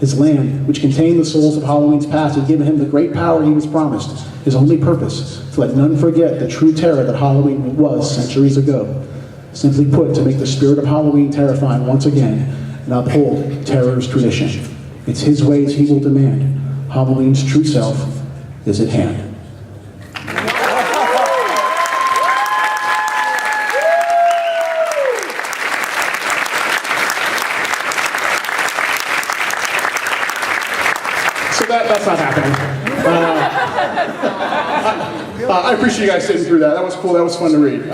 His land, which contained the souls of Halloween's past, had given him the great power he was promised. His only purpose, to let none forget the true terror that Halloween was centuries ago. Simply put, to make the spirit of Halloween terrifying once again and uphold terror's tradition. It's his ways he will demand. Halloween's true self is at hand. So that's not happening. I appreciate you guys sitting through that. That was cool. That was fun to read.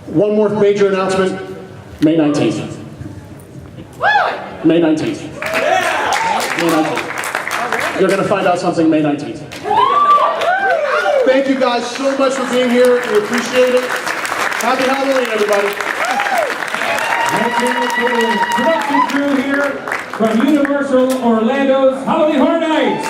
One more major announcement, May 19th. May 19th. May 19th. You're going to find out something May 19th. Thank you guys so much for being here. We appreciate it. Happy Halloween, everybody. Production crew here from Universal Orlando's Halloween Horror Nights.